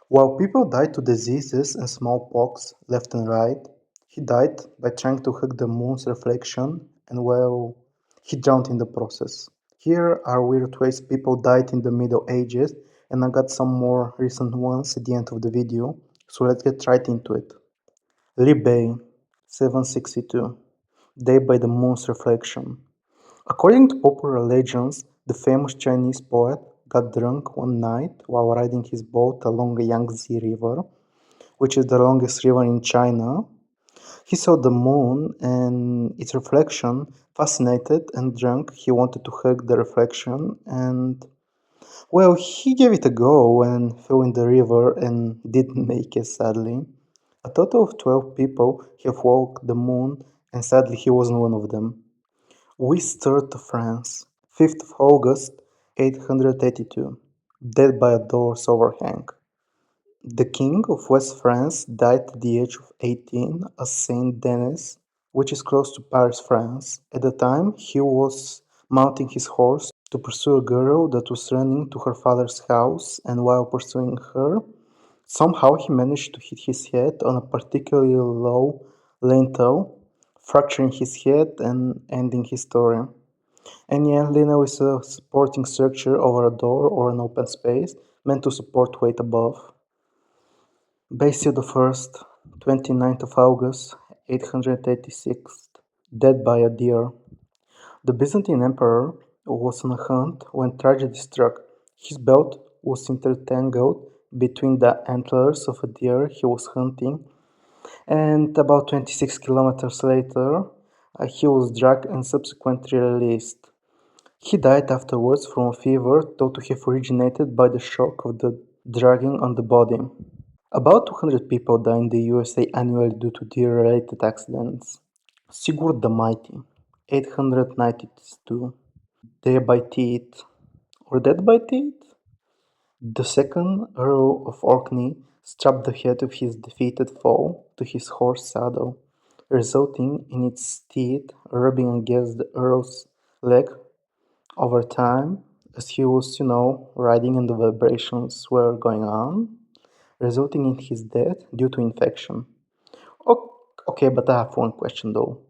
While people died to diseases and smallpox left and right, he died by trying to hug the moon's reflection and, well, he drowned in the process. Here are weird ways people died in the Middle Ages, and I got some more recent ones at the end of the video, so let's get right into it. Li Bei, 762, Died by the moon's reflection. According to popular legends, the famous Chinese poet got drunk one night while riding his boat along the Yangtze River, which is the longest river in China. He saw the moon and its reflection. Fascinated and drunk, he wanted to hug the reflection and, well, he gave it a go and fell in the river and didn't make it, sadly. A total of 12 people have walked the moon, and sadly, he wasn't one of them. We start to France, 5th of August, 882, dead by a door's overhang. The king of West France died at the age of 18 at Saint Denis, which is close to Paris, France. At the time, he was mounting his horse to pursue a girl that was running to her father's house, and while pursuing her, somehow he managed to hit his head on a particularly low lintel, fracturing his head and ending his story. And yeah, lintel is a supporting structure over a door or an open space meant to support weight above. Basil I, 29th of August, 886, dead by a deer. The Byzantine emperor was on a hunt when tragedy struck. His belt was intertangled between the antlers of a deer he was hunting, and about 26 kilometers later, he was dragged and subsequently released. He died afterwards from a fever thought to have originated by the shock of the dragging on the body. About 200 people die in the USA annually due to deer-related accidents. Sigurd the Mighty, 892, dead by teeth, or dead by teeth? The second Earl of Orkney strapped the head of his defeated foe to his horse's saddle, resulting in its teeth rubbing against the Earl's leg over time as he was, riding and the vibrations were going on, resulting in his death due to infection. Okay, but I have one question though.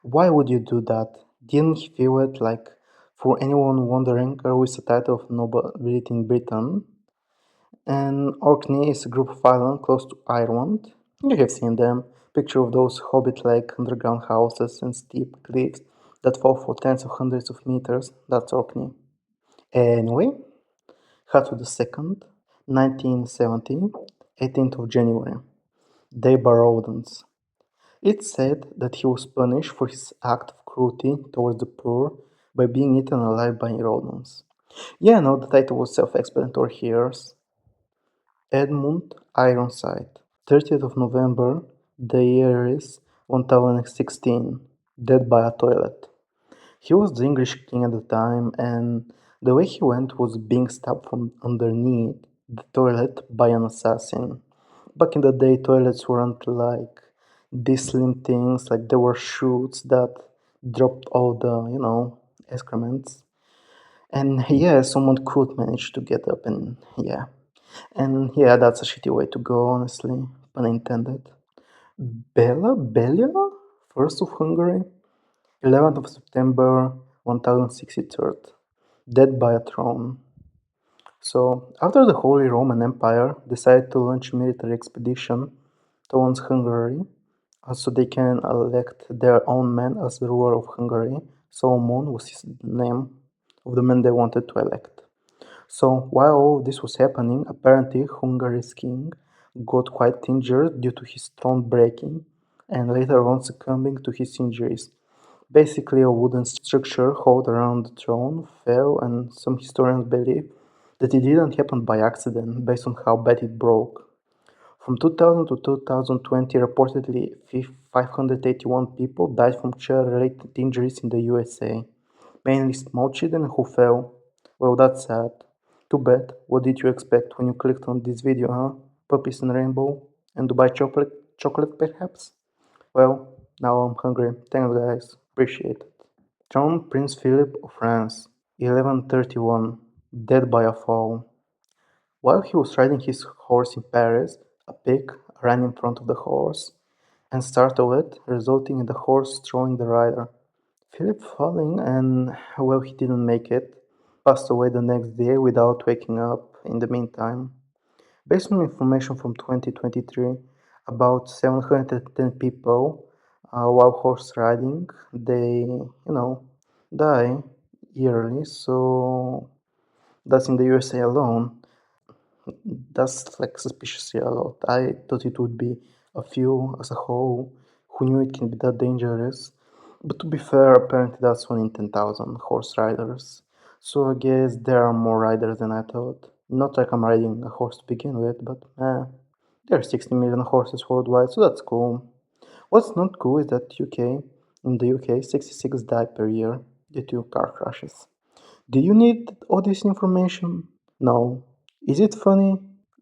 Why would you do that? Didn't he feel it like, for anyone wondering, Earl is a title of nobility in Britain, and Orkney is a group of islands close to Ireland. You have seen them. Picture of those hobbit-like underground houses and steep cliffs that fall for tens of hundreds of meters. That's Orkney. Anyway, Hatfield II, 1970, 18th of January. Day by rodents. It's said that he was punished for his act of cruelty towards the poor by being eaten alive by rodents. Yeah, no, the title was self-explanatory here. Edmund Ironside, 30th of November, the year is 1016, dead by a toilet. He was the English king at the time, and the way he went was being stabbed from underneath the toilet by an assassin. Back in the day, toilets weren't like these slim things, like there were chutes that dropped all the, excrements. And yeah, someone could manage to get up, and yeah. And yeah, that's a shitty way to go, honestly, pun intended. Belia, first of Hungary, 11th of September 1063, dead by a throne. So, after the Holy Roman Empire decided to launch a military expedition towards Hungary, so they can elect their own man as the ruler of Hungary, Solomon was his name of the man they wanted to elect. So, while all this was happening, apparently Hungary's king got quite injured due to his throne breaking and later on succumbing to his injuries. Basically, a wooden structure held around the throne fell, and some historians believe that it didn't happen by accident based on how bad it broke. From 2000 to 2020, reportedly 581 people died from chair-related injuries in the USA, mainly small children who fell. Well, that's sad. Too bad. What did you expect when you clicked on this video, huh? Puppies and rainbow? And Dubai chocolate perhaps? Well, now I'm hungry. Thanks guys. Appreciate it. Crown Prince Philip of France, 1131, dead by a fall. While he was riding his horse in Paris, a pig ran in front of the horse and startled it, resulting in the horse throwing the rider. Philip falling and, well, he didn't make it, passed away the next day without waking up in the meantime. Based on information from 2023, about 710 people, while horse riding, die yearly. So that's in the USA alone. That's like suspiciously a lot. I thought it would be a few as a whole. Who knew it can be that dangerous? But to be fair, apparently that's 1 in 10,000 horse riders. So I guess there are more riders than I thought. Not like I'm riding a horse to begin with, but there are 60 million horses worldwide, so that's cool. What's not cool is that in the UK, 66 die per year due to car crashes. Do you need all this information? No. Is it funny?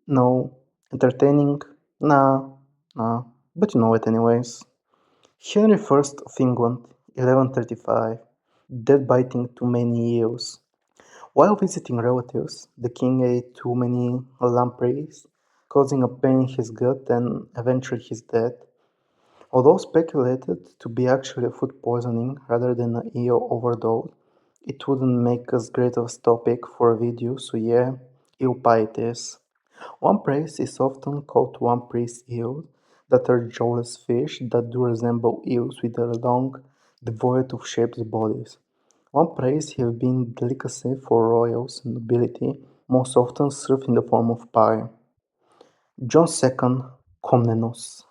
No. Entertaining? Nah. Nah. But you know it anyways. Henry I of England, 1135, dead biting too many eels. While visiting relatives, the king ate too many lampreys, causing a pain in his gut and eventually his death. Although speculated to be actually food poisoning rather than an eel overdose, it wouldn't make as great of a topic for a video, so yeah, eel pie it is. Lampreys is often called lampreys eels, that are jawless fish that do resemble eels with their long, devoid of shaped bodies. Lampreys have been delicacy for royals and nobility, most often served in the form of pie. John II Komnenos,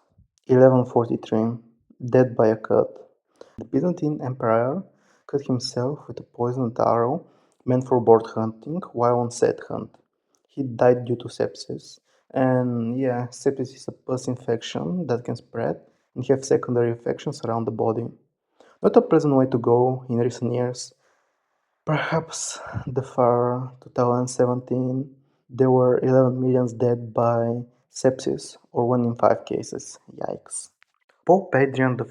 1143, dead by a cut. The Byzantine Emperor cut himself with a poisoned arrow meant for bird hunting while on said hunt. He died due to sepsis. And yeah, sepsis is a pus infection that can spread and have secondary infections around the body. Not a pleasant way to go in recent years. Perhaps the far 2017 there were 11 million dead by sepsis, or 1 in 5 cases. Yikes. Pope Adrian IV,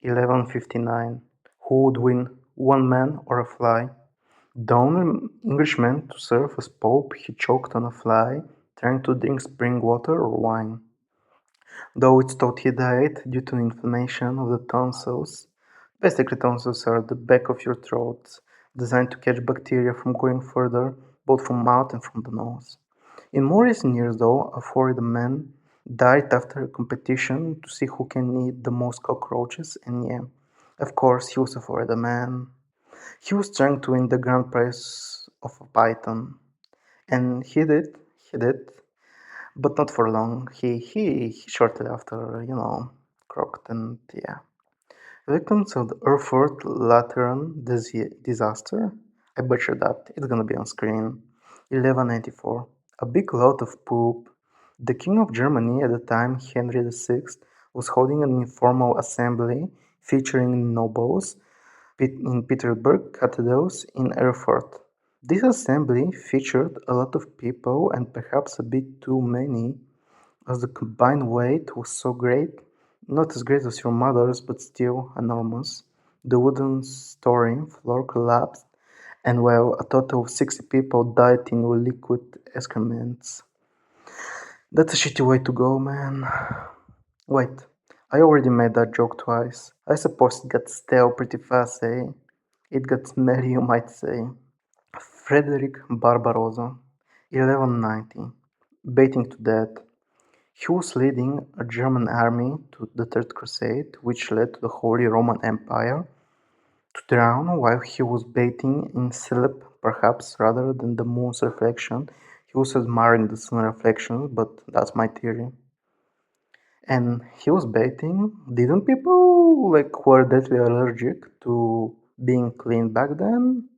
1159, who would win one man or a fly. The only Englishman to serve as Pope, he choked on a fly trying to drink spring water or wine. Though it's thought he died due to inflammation of the tonsils. Basically, tonsils are the back of your throat, designed to catch bacteria from going further, both from mouth and from the nose. In more recent years, though, a Florida man died after a competition to see who can eat the most cockroaches, and yeah, of course, he was a Florida man. He was trying to win the grand prize of a python, and he did, but not for long. He shortly after, croaked, and yeah. Victims of the Erfurt Lateran disaster. I butchered that. It's gonna be on screen. 1194. A big lot of poop. The King of Germany at the time, Henry VI, was holding an informal assembly featuring nobles in Petersburg cathedrals in Erfurt. This assembly featured a lot of people and perhaps a bit too many, as the combined weight was so great, not as great as your mother's, but still enormous. The wooden storing floor collapsed, and well, a total of 60 people died in liquid excrements. That's a shitty way to go, man. Wait, I already made that joke twice. I suppose it got stale pretty fast, eh? It got smelly, you might say. Frederick Barbarossa, 1190, beaten to death. He was leading a German army to the Third Crusade, which led to the Holy Roman Empire to drown while he was bathing in Silep, perhaps rather than the moon's reflection. He was admiring the sun reflections, but that's my theory. And he was bathing. Didn't people were deathly allergic to being clean back then?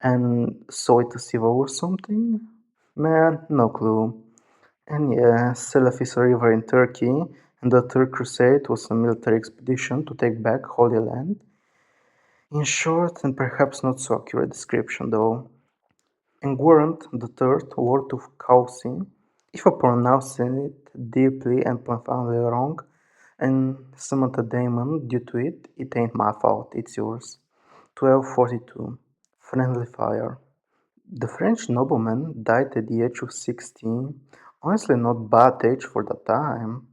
And saw it as evil or something? Man, no clue. And yeah, Selef is a river in Turkey, and the Third Crusade was a military expedition to take back Holy Land. In short, and perhaps not so accurate description though, Engwarrant the Third, Word of Caussy, if I pronounce it deeply and profoundly wrong, and summoned a demon due to it, it ain't my fault, it's yours. 1242, Friendly Fire. The French nobleman died at the age of 16. Honestly, not bad age for the time.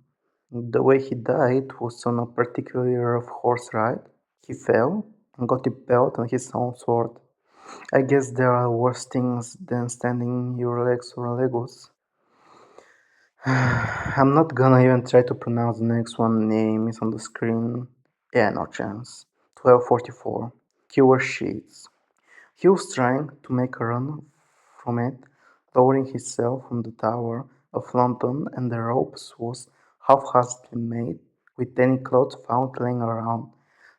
The way he died was on a particularly rough horse ride. He fell and got impaled on his own sword. I guess there are worse things than standing your legs or Legos. I'm not gonna even try to pronounce the next one name is on the screen. Yeah, no chance. 1244. Killer Sheets. He was trying to make a run from it, lowering himself from the Tower of London, and the ropes was half-heartedly made with any clothes found laying around,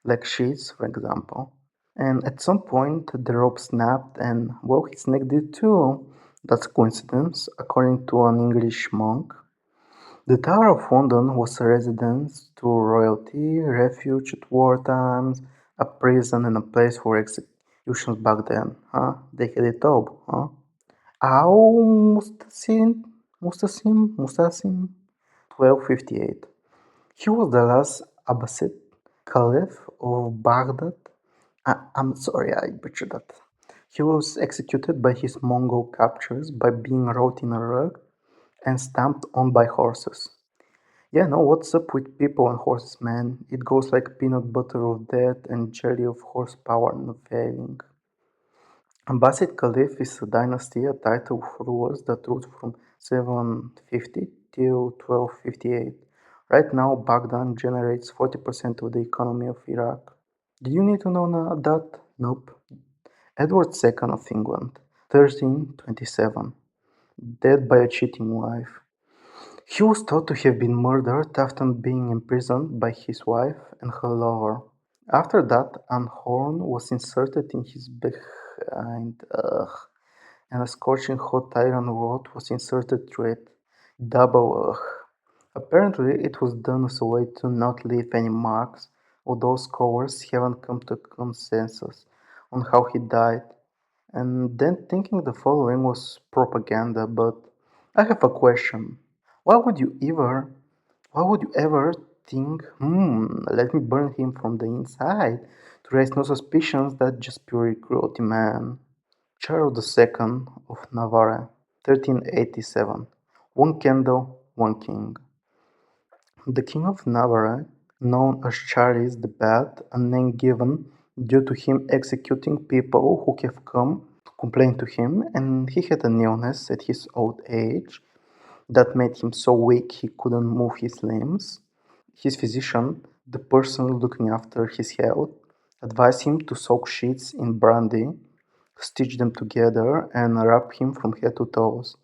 like sheets, for example. And at some point, the rope snapped, and well, his neck did too. That's a coincidence, according to an English monk. The Tower of London was a residence to royalty, refuge at war times, a prison, and a place for executions back then. Huh? They had it all, huh? Au Mustasim, 1258. He was the last Abbasid Caliph of Baghdad. I'm sorry, I butchered that. He was executed by his Mongol captors by being rolled in a rug and stamped on by horses. Yeah, no, what's up with people and horses, man? It goes like peanut butter of death and jelly of horsepower and failing. Abbasid Caliph is a dynasty, a title of rulers that ruled from 750 till 1258. Right now, Baghdad generates 40% of the economy of Iraq. Do you need to know that? Nope. Edward II of England, 1327, dead by a cheating wife. He was thought to have been murdered after being imprisoned by his wife and her lover. After that, an horn was inserted in his behind, and a scorching hot iron rod was inserted through it. Double ugh. Apparently, it was done as a way to not leave any marks, although scholars haven't come to a consensus on how he died. And then thinking the following was propaganda, but I have a question. Why would you ever, why would you ever think, let me burn him from the inside to raise no suspicions that just pure cruelty, man? Charles II of Navarre, 1387. One candle, one king. The King of Navarre, known as Charles the Bad, a name given due to him executing people who have come to complain to him, and he had an illness at his old age that made him so weak he couldn't move his limbs. His physician, the person looking after his health, advised him to soak sheets in brandy, stitch them together, and wrap him from head to toes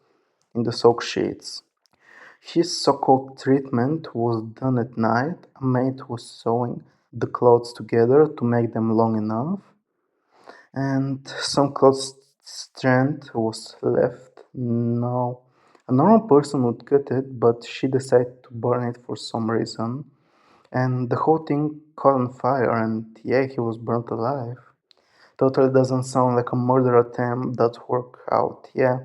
in the soaked sheets. His so-called treatment was done at night. A maid was sewing the clothes together to make them long enough, and some cloth strand was left. No, a normal person would cut it, but she decided to burn it for some reason, and the whole thing caught on fire, and yeah, he was burnt alive. Totally doesn't sound like a murder attempt that worked out. Yeah,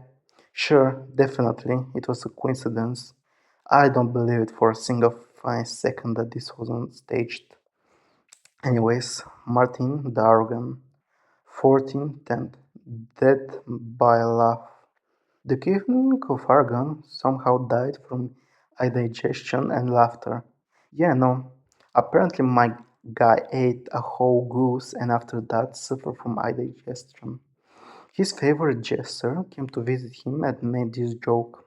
sure, definitely, it was a coincidence. I don't believe it for a single fine second that this wasn't staged. Anyways, Martin the Arrogant, 1410, dead by laugh. The king of Aragon somehow died from indigestion and laughter. Yeah, no. Apparently my guy ate a whole goose and after that suffered from indigestion. His favorite jester came to visit him and made this joke.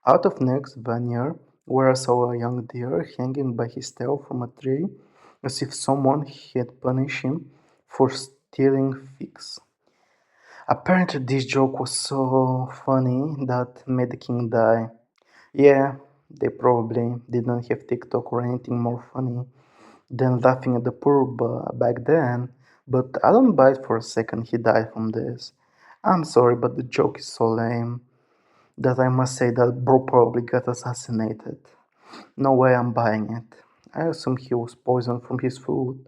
Out of next veneer, where I saw a young deer hanging by his tail from a tree, as if someone had punished him for stealing figs. Apparently this joke was so funny that made the king die. Yeah, they probably didn't have TikTok or anything more funny than laughing at the poor back then, but I don't buy it for a second he died from this. I'm sorry, but the joke is so lame that I must say that bro probably got assassinated. No way I'm buying it. I assume he was poisoned from his food.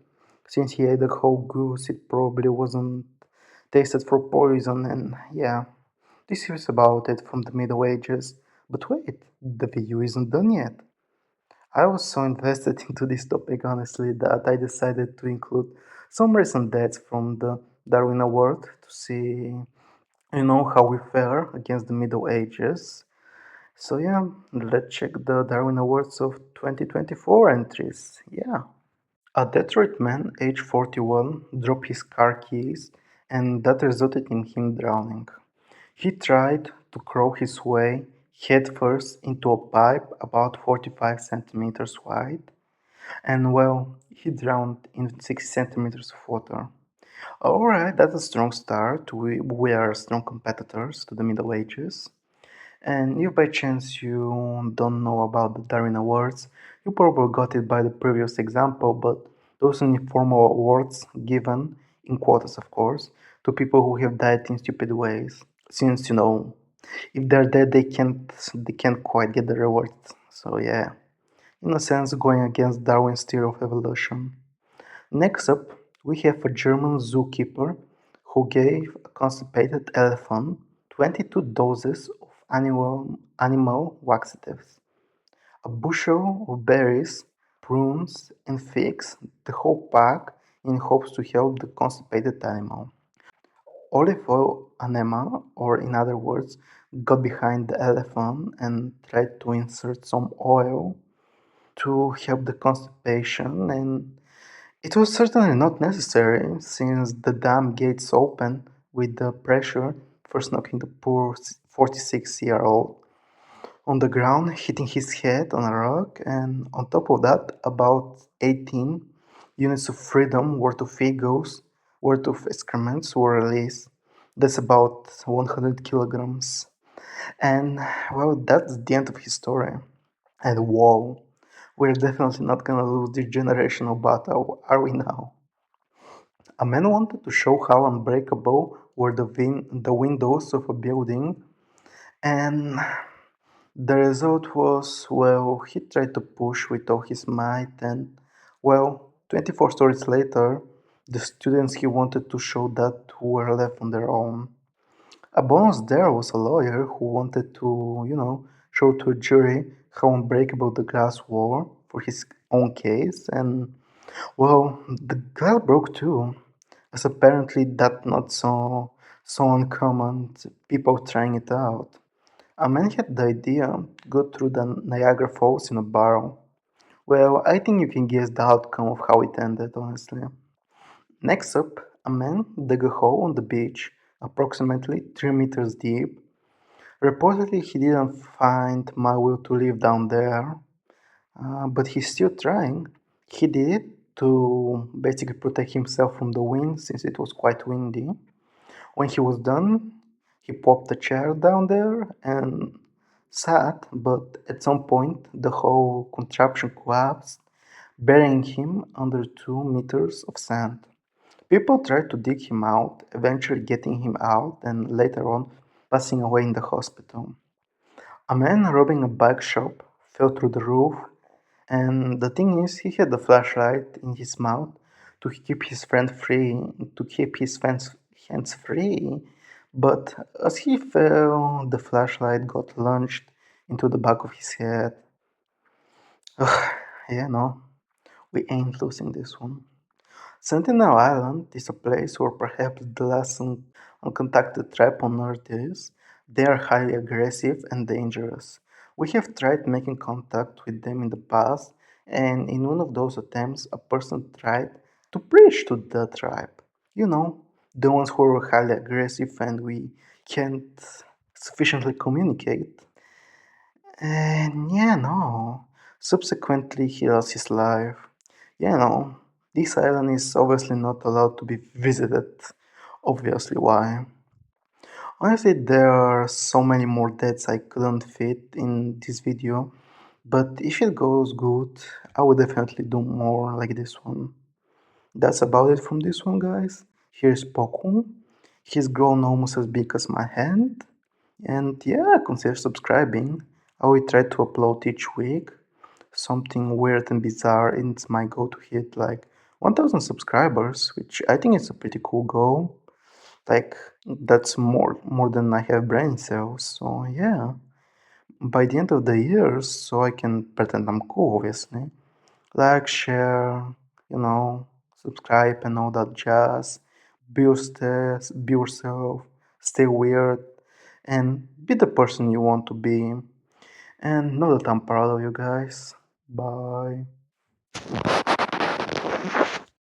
Since he ate the whole goose, it probably wasn't tasted for poison, and yeah, this is about it from the Middle Ages. But wait, the video isn't done yet. I was so invested into this topic, honestly, that I decided to include some recent deaths from the Darwin Award to see You know how we fare against the Middle Ages. So yeah, let's check the Darwin Awards of 2024 entries. Yeah. A Detroit man, age 41, dropped his car keys and that resulted in him drowning. He tried to crawl his way headfirst into a pipe about 45 centimeters wide, and well, he drowned in 60 centimeters of water. Alright, that's a strong start. We are strong competitors to the Middle Ages. And if by chance you don't know about the Darwin Awards, you probably got it by the previous example, but those are informal awards given, in quotas of course, to people who have died in stupid ways. Since if they're dead, they can't quite get the reward. So yeah, in a sense, going against Darwin's theory of evolution. Next up, we have a German zookeeper who gave a constipated elephant 22 doses of animal laxatives, a bushel of berries, prunes, and figs, the whole pack in hopes to help the constipated animal. Olive oil enema, or in other words, got behind the elephant and tried to insert some oil to help the constipation, and it was certainly not necessary, since the dam gates opened with the pressure first knocking the poor 46-year-old on the ground, hitting his head on a rock, and on top of that, about 18 units of freedom worth of egos, worth of excrements were released. That's about 100 kilograms. And well, that's the end of his story. And whoa, we're definitely not gonna lose this generational battle, are we now? A man wanted to show how unbreakable were the windows of a building, and the result was, well, he tried to push with all his might, and, well, 24 stories later, the students he wanted to show that were left on their own. A bonus there was a lawyer who wanted to, show to a jury how unbreakable the glass were for his own case, and, well, the glass broke too, as apparently that not so uncommon, people trying it out. A man had the idea to go through the Niagara Falls in a barrel. Well, I think you can guess the outcome of how it ended, honestly. Next up, a man dug a hole on the beach, approximately 3 meters deep. Reportedly, he didn't find my will to live down there, but he's still trying. He did it to basically protect himself from the wind since it was quite windy. When he was done, he popped a chair down there and sat, but at some point the whole contraption collapsed, burying him under 2 meters of sand. People tried to dig him out, eventually getting him out and later on passing away in the hospital. A man robbing a bike shop fell through the roof, and the thing is, he had a flashlight in his mouth to keep his friend free, to keep his friend's hands free. But as he fell, the flashlight got launched into the back of his head. Ugh, yeah, no, we ain't losing this one. Sentinel Island is a place where perhaps the last uncontacted tribe on Earth is. They are highly aggressive and dangerous. We have tried making contact with them in the past, and in one of those attempts, a person tried to preach to the tribe. You know, the ones who are highly aggressive and we can't sufficiently communicate. And yeah, no. Subsequently, he lost his life. Yeah, no. This island is obviously not allowed to be visited. Obviously, why? Honestly, there are so many more deaths I couldn't fit in this video, but if it goes good, I will definitely do more like this one. That's about it from this one, guys. Here's Poku. He's grown almost as big as my hand. And yeah, consider subscribing. I will try to upload each week something weird and bizarre, and it's my goal to hit like 1000 subscribers, which I think is a pretty cool goal. Like, that's more than I have brain cells. So yeah, by the end of the year, so I can pretend I'm cool, obviously. Like, share, you know, subscribe and all that jazz. Be yourself, stay weird, and be the person you want to be. And know that I'm proud of you guys. Bye.